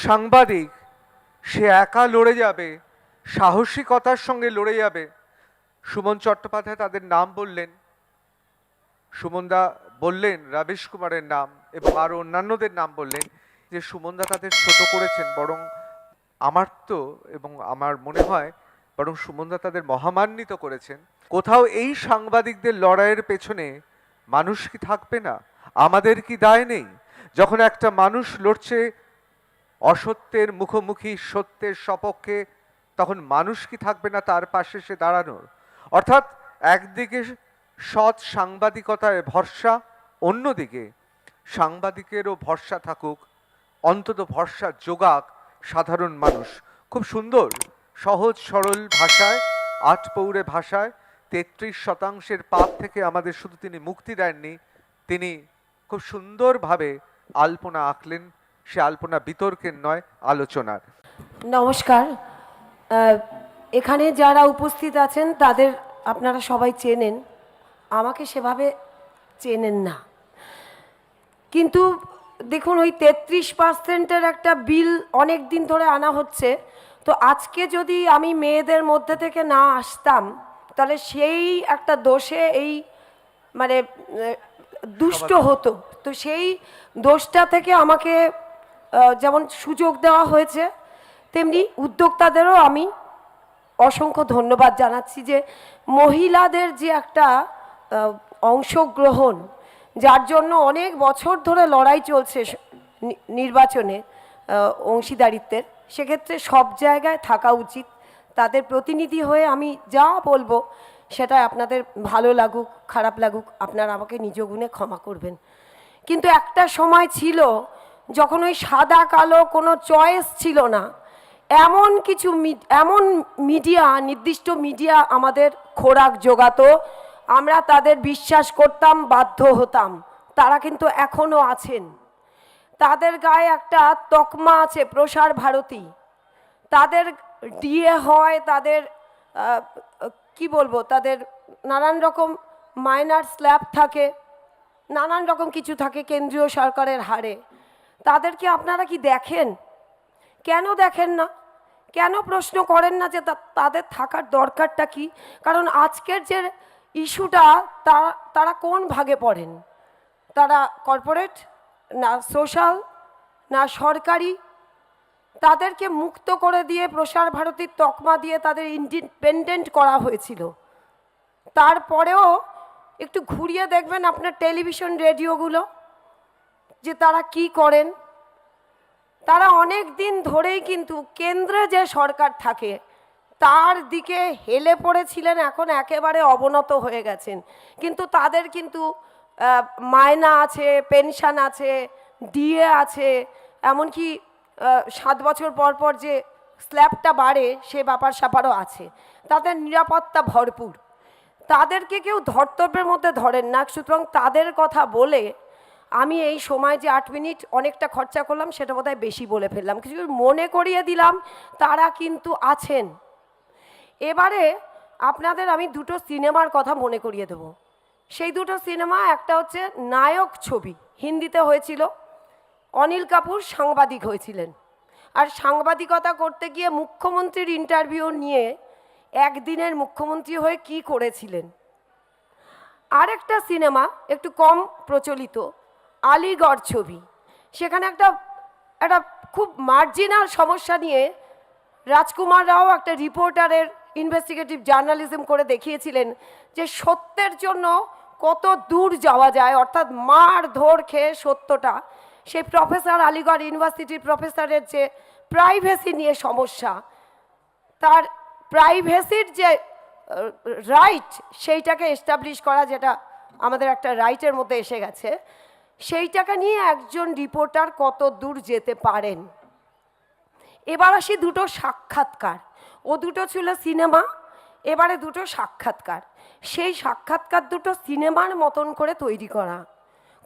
সাংবাদিক সে একা লড়ে যাবে, সাহসিকতার সঙ্গে লড়ে যাবে। সুমন চট্টোপাধ্যায় তাদের নাম বললেন, সুমনদা বললেন রাবেশ কুমারের নাম এবং আরো অন্যান্যদের নাম বললেন, যে সুমনদা তাদের ছোট করেছেন, বরং আমার তো এবং আমার মনে হয় বরং সুমনদা তাদের মহামান্বিত করেছেন। কোথাও এই সাংবাদিকদের লড়াইয়ের পেছনে মানুষ কি থাকবে না? আমাদের কি দায় নেই? যখন একটা মানুষ লড়ছে অসত্যের মুখোমুখি, সত্যের সপক্ষে, তখন মানুষ কি থাকবে না তার পাশে সে দাঁড়ানোর? অর্থাৎ একদিকে সৎ সাংবাদিকতায় ভরসা, অন্যদিকে সাংবাদিকেরও ভরসা থাকুক, অন্তত ভরসা যোগাক সাধারণ মানুষ। খুব সুন্দর সহজ সরল ভাষায়, আটপৌরে ভাষায় 33% পাপ থেকে আমাদের শুধু তিনি মুক্তি দেননি, তিনি খুব সুন্দরভাবে আলপনা আঁকলেন। সে আলপনা বিতর্কের নয়, আলোচনার। নমস্কার। এখানে যারা উপস্থিত আছেন তাদের আপনারা সবাই চেনেন, আমাকে সেভাবে চেনেন না, কিন্তু দেখুন ওই 33%-এর একটা বিল অনেক দিন ধরে আনা হচ্ছে। তো আজকে যদি আমি মেয়েদের মধ্যে থেকে না আসতাম, তাহলে সেই একটা দোষে এই মানে দুষ্ট হতো। তো সেই দোষটা থেকে আমাকে যেমন সুযোগ দেওয়া হয়েছে, তেমনি উদ্যোক্তাদেরও আমি অসংখ্য ধন্যবাদ জানাচ্ছি যে মহিলাদের যে একটা অংশগ্রহণ, যার জন্য অনেক বছর ধরে লড়াই চলছে নির্বাচনে অংশীদারিত্বের, সেক্ষেত্রে সব জায়গায় থাকা উচিত। তাদের প্রতিনিধি হয়ে আমি যা বলবো সেটা আপনাদের ভালো লাগুক খারাপ লাগুক আপনারা আমাকে নিজ গুণে ক্ষমা করবেন। কিন্তু একটা সময় ছিল যখন ওই সাদা কালো কোনো চয়েস ছিল না, এমন কিছু এমন মিডিয়া, নির্দিষ্ট মিডিয়া আমাদের খোরাক জোগাতো, আমরা তাদের বিশ্বাস করতাম, বাধ্য হতাম। তারা কিন্তু এখনও আছেন, তাদের গায়ে একটা তকমা আছে প্রসার ভারতী, তাদের ডিএ হয়, তাদের কি বলবো, তাদের নানান রকম মাইনার স্ল্যাব থাকে, নানান রকম কিছু থাকে কেন্দ্রীয় সরকারের হারে। তাদেরকে আপনারা কি দেখেন? কেন দেখেন না? কেন প্রশ্ন করেন না যে তাদের থাকার দরকারটা কি? কারণ আজকের যে ইস্যুটা, তারা কোন ভাগে পড়েন? তারা কর্পোরেট না সোশ্যাল না সরকারি? তাদেরকে মুক্ত করে দিয়ে প্রসার ভারতীর তকমা দিয়ে তাদের ইন্ডিপেন্ডেন্ট করা হয়েছিল। তারপরেও একটু ঘুরিয়ে দেখবেন আপনার টেলিভিশন রেডিওগুলো যে তারা কি করেন। তারা অনেক দিন ধরেই কিন্তু কেন্দ্রে যে সরকার থাকে তার দিকে হেলে পড়েছিলেন, এখন একেবারে অবনত হয়ে গেছেন। কিন্তু তাদের কিন্তু মায়না আছে, পেনশন আছে, ডিএ আছে, এমনকি 7 বছর পর পর যে স্ল্যাবটা বাড়ে সে ব্যাপার স্যাপারও আছে। তাদের নিরাপত্তা ভরপুর, তাদেরকে কেউ ধর্তব্যের মধ্যে ধরেন না। সুতরাং তাদের কথা বলে আমি এই সময় যে 8 মিনিট অনেকটা খরচা করলাম সেটা বোধহয় বেশি বলে ফেললাম, কিছু মনে করিয়ে দিলাম তারা কিন্তু আছেন। এবারে আপনাদের আমি দুটো সিনেমার কথা মনে করিয়ে দেব। সেই দুটো সিনেমা, একটা হচ্ছে নায়ক ছবি, হিন্দিতে হয়েছিল, অনিল কাপুর সাংবাদিক হয়েছিলেন, আর সাংবাদিকতা করতে গিয়ে মুখ্যমন্ত্রীর ইন্টারভিউ নিয়ে একদিনের মুখ্যমন্ত্রী হয়ে কি করেছিলেন। আরেকটা সিনেমা একটু কম প্রচলিত, আলিগড় ছবি, সেখানে একটা খুব মার্জিনাল সমস্যা নিয়ে রাজকুমার রাও একটা রিপোর্টারের ইনভেস্টিগেটিভ জার্নালিজম করে দেখিয়েছিলেন যে সত্যের জন্য কত দূর যাওয়া যায়, অর্থাৎ মার ধর খেয়ে সত্যটা। সেই প্রফেসর, আলিগড় ইউনিভার্সিটির প্রফেসরের যে প্রাইভেসি নিয়ে সমস্যা, তার প্রাইভেসির যে রাইট সেইটাকে এস্টাবলিশ করা, যেটা আমাদের একটা রাইটের মধ্যে এসে গেছে, সেইটাকে নিয়ে একজন রিপোর্টার কত দূর যেতে পারেন। এবার আসি দুটো সাক্ষাৎকার, ও দুটো ছিল সিনেমা, এবারে দুটো সাক্ষাৎকার। সেই সাক্ষাৎকার দুটো সিনেমার মতন করে তৈরি করা।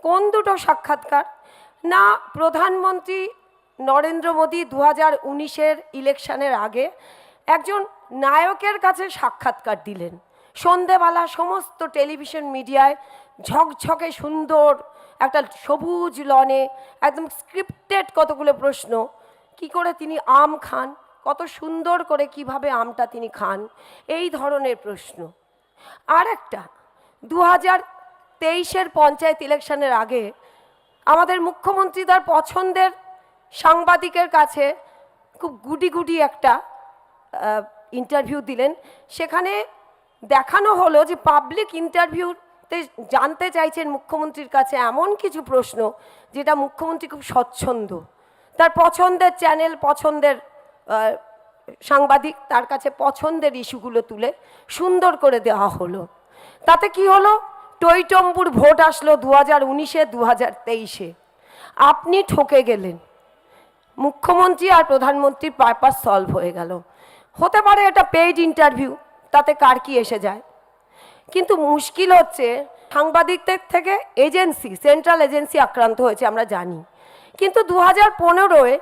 কোন দুটো সাক্ষাৎকার? না, প্রধানমন্ত্রী নরেন্দ্র মোদী 2019-এর ইলেকশনের আগে একজন নায়কের কাছে সাক্ষাৎকার দিলেন। সন্ধেবেলা সমস্ত টেলিভিশন মিডিয়ায় ঝকঝকে সুন্দর একটা সবুজ লনে একদম স্ক্রিপ্টেড কতগুলো প্রশ্ন, কি করে তিনি আম খান, কত সুন্দর করে কিভাবে আমটা তিনি খান, এই ধরনের প্রশ্ন। আর একটা 2023-এর পঞ্চায়েত ইলেকশনের আগে আমাদের মুখ্যমন্ত্রী তার পছন্দের সাংবাদিকের কাছে খুব গুটি গুটি একটা ইন্টারভিউ দিলেন। সেখানে দেখানো হলো যে পাবলিক ইন্টারভিউতে জানতে চাইছেন মুখ্যমন্ত্রীর কাছে এমন কিছু প্রশ্ন যেটা মুখ্যমন্ত্রী খুব স্বচ্ছন্দ, তার পছন্দের চ্যানেল, পছন্দের সাংবাদিক, তার কাছে পছন্দের ইস্যুগুলো তুলে সুন্দর করে দেওয়া হলো। তাতে কি হলো, টইটম্বুর ভোট আসলো 2019-এ 2023-এ, আপনি ঠকে গেলেন, মুখ্যমন্ত্রী আর প্রধানমন্ত্রীর পারপাস সলভ হয়ে গেল। হতে পারে এটা পেইড ইন্টারভিউ, তাতে কার কি এসে যায়, কিন্তু মুশকিল হচ্ছে সাংবাদিকদের থেকে এজেন্সি, সেন্ট্রাল এজেন্সি আক্রান্ত হয়েছে আমরা জানি। কিন্তু 2015-এ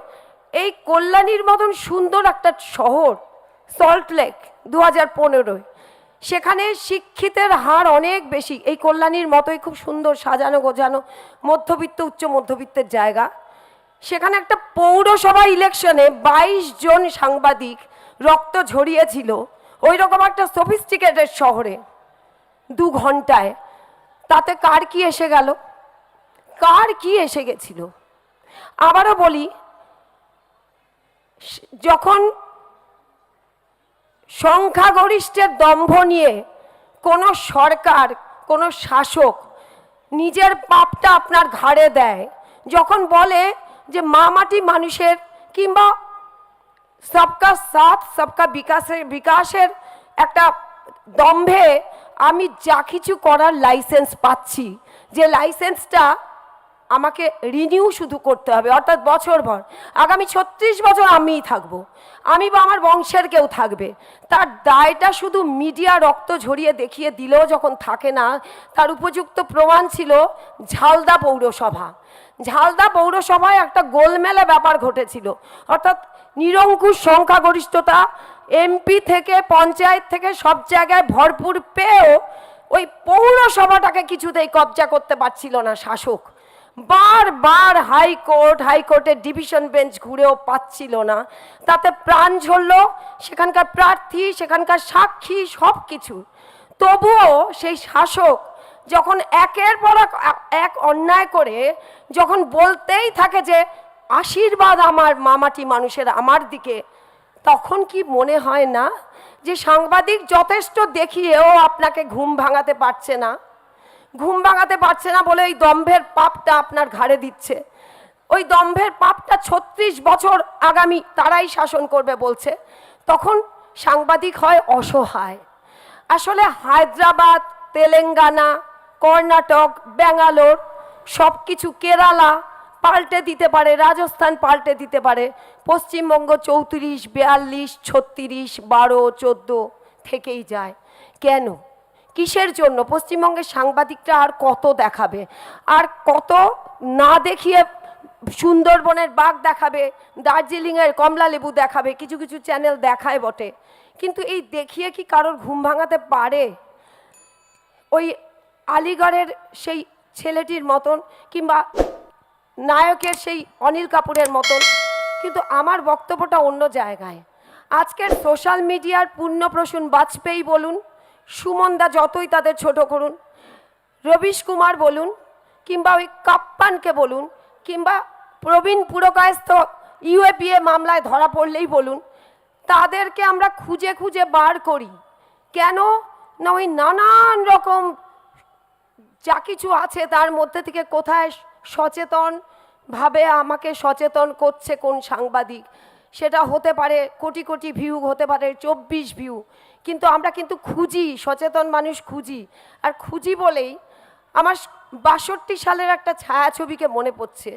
এই কল্যাণীর মতন সুন্দর একটা শহর সল্টলেক 2015-এ, সেখানে শিক্ষিতের হার অনেক বেশি, এই কল্যাণীর মতোই খুব সুন্দর সাজানো গোছানো মধ্যবিত্ত উচ্চ মধ্যবিত্তের জায়গা। সেখানে একটা পৌরসভা ইলেকশনে 22 জন সাংবাদিক রক্ত ঝরিয়েছিল, ওই রকম একটা সফিস্টিকেটেড শহরে 2 ঘন্টায়। তাতে কার কি এসে গেল, কার কি এসে গেছিল? আবারও বলি, যখন সংখ্যাগরিষ্ঠের দম্ভ নিয়ে কোনো সরকার, কোনো শাসক নিজের পাপটা আপনার ঘাড়ে দেয়, যখন বলে যে মাটি মানুষের, কিংবা সবকা সাথ সবকা বিকাশের একটা দম্ভে আমি যা কিছু করার লাইসেন্স পাচ্ছি, যে লাইসেন্সটা আমাকে রিনিউ শুধু করতে হবে, অর্থাৎ বছরভর, আগামী 36 বছর আমিই থাকবো, আমি বা আমার বংশের কেউ থাকবে, তার দায়টা শুধু মিডিয়া রক্ত ঝরিয়ে দেখিয়ে দিলেও যখন থাকে না, তার উপযুক্ত প্রমাণ ছিল ঝালদা পৌরসভা। ঝালদা পৌরসভায় একটা গোলমেলে ব্যাপার ঘটেছিল, অর্থাৎ নিরঙ্কুশ সংখ্যাগরিষ্ঠতা, এমপি থেকে পঞ্চায়েত থেকে সব জায়গায় ভরপুর পেয়েও ওই পৌরসভাটাকে কিছুতেই কবজা করতে পারছিল না শাসক। বারবার হাইকোর্টের ডিভিশন বেঞ্চ ঘুরেও পাচ্ছিল না, তাতে প্রাণ ঝরল সেখানকার প্রার্থী, সেখানকার সাক্ষী, সব কিছু। তবুও সেই শাসক যখন একের পর এক অন্যায় করে যখন বলতেই থাকে যে আশীর্বাদ আমার মামাটি মানুষের আমার দিকে, তখন কি মনে হয় না যে সাংবাদিক যথেষ্ট দেখিয়েও আপনাকে ঘুম ভাঙাতে পারছে না, ঘুম ভাঙাতে পারছে না বলে এই দম্ভের পাপটা আপনার ঘাড়ে দিচ্ছে। ওই দম্ভের পাপটা 36 বছর আগামী তারাই শাসন করবে বলছে, তখন সাংবাদিক হয় অসহায়। আসলে হায়দ্রাবাদ, তেলেঙ্গানা, কর্ণাটক, ব্যাঙ্গালোর সব কিছু, কেরালা পাল্টে দিতে পারে, রাজস্থান পাল্টে দিতে পারে, পশ্চিমবঙ্গ 34, 42, 36, 12, 14 থেকেই যায়। কেন, কিসের জন্য? পশ্চিমবঙ্গের সাংবাদিকরা আর কত দেখাবে, আর কত না দেখিয়ে সুন্দরবনের বাঘ দেখাবে, দার্জিলিংয়ের কমলা লেবু দেখাবে, কিছু কিছু চ্যানেল দেখায় বটে, কিন্তু এই দেখিয়ে কি কারোর ঘুম ভাঙাতে পারে? ওই আলিগড়ের সেই ছেলেটির মতন, কিংবা নায়কের সেই অনিল কাপুরের মতন। কিন্তু আমার বক্তব্যটা অন্য জায়গায়। আজকের সোশ্যাল মিডিয়ার পূর্ণপ্রসূন বাজপেয়ী বলুন, সুমনদা যতই তাদের ছোট করুন, রবিশ কুমার বলুন, কিংবা ওই কাপ্পানকে বলুন, কিংবা প্রবীণ পুরকায়স্থ ইউএপিএ মামলায় ধরা পড়লেই বলুন, তাদেরকে আমরা খুঁজে খুঁজে বার করি। কেন না, ওই নানান রকম যা কিছু আছে তার মধ্যে থেকে কোথায় সচেতনভাবে আমাকে সচেতন করছে কোন সাংবাদিক, সেটা হতে পারে কোটি কোটি ভিউ, হতে পারে 24 ভিউ, কিন্তু আমরা কিন্তু খুঁজি, সচেতন মানুষ খুঁজি। আর খুঁজি বলেই আমার 62 সালের একটা ছায়াছবিকে মনে পড়ছে,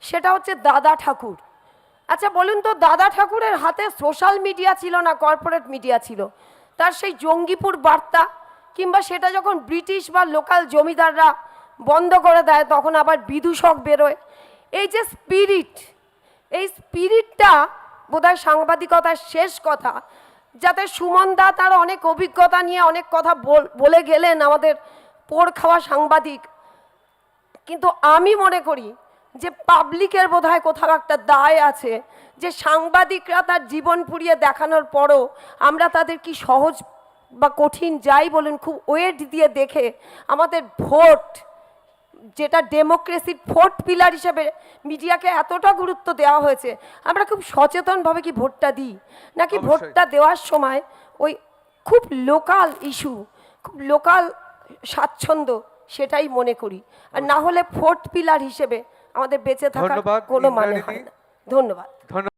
সেটা হচ্ছে দাদা ঠাকুর। আচ্ছা বলুন তো, দাদা ঠাকুরের হাতে সোশ্যাল মিডিয়া ছিল না, কর্পোরেট মিডিয়া ছিল, তার সেই জঙ্গিপুর বার্তা, কিংবা সেটা যখন ব্রিটিশ বা লোকাল জমিদাররা বন্ধ করে দেয় তখন আবার বিদূষক বেরোয়। এই যে স্পিরিট, এই স্পিরিটটা বোধহয় সাংবাদিকতার শেষ কথা, যাতে সুমনদা তার অনেক অভিজ্ঞতা নিয়ে অনেক কথা বলে গেলেন, আমাদের পোড় খাওয়া সাংবাদিক। কিন্তু আমি মনে করি যে পাবলিকের বোধহয় কোথাও একটা দায় আছে, যে সাংবাদিকরা তার জীবন পুড়িয়ে দেখানোর পরও আমরা তাদের কি সহজ বা কঠিন যাই বলুন খুব ওয়েট দিয়ে দেখে আমাদের ভোট, যেটা ডেমোক্রেসির ফোর্থ পিলার হিসেবে মিডিয়াকে এতটা গুরুত্ব দেওয়া হয়েছে, আমরা খুব সচেতনভাবে কি ভোটটা দিই, নাকি অবশ্যই। ভোটটা দেওয়ার সময় ওই খুব লোকাল ইস্যু, খুব লোকাল স্বাচ্ছন্দ্য সেটাই মনে করি, আর না হলে ফোর্থ পিলার হিসেবে আমাদের বেঁচে থাকার ধন্যবাদ, কোনো মানে ইন্দ্রাণী হয় দি। না। ধন্যবাদ। ধন্যবাদ।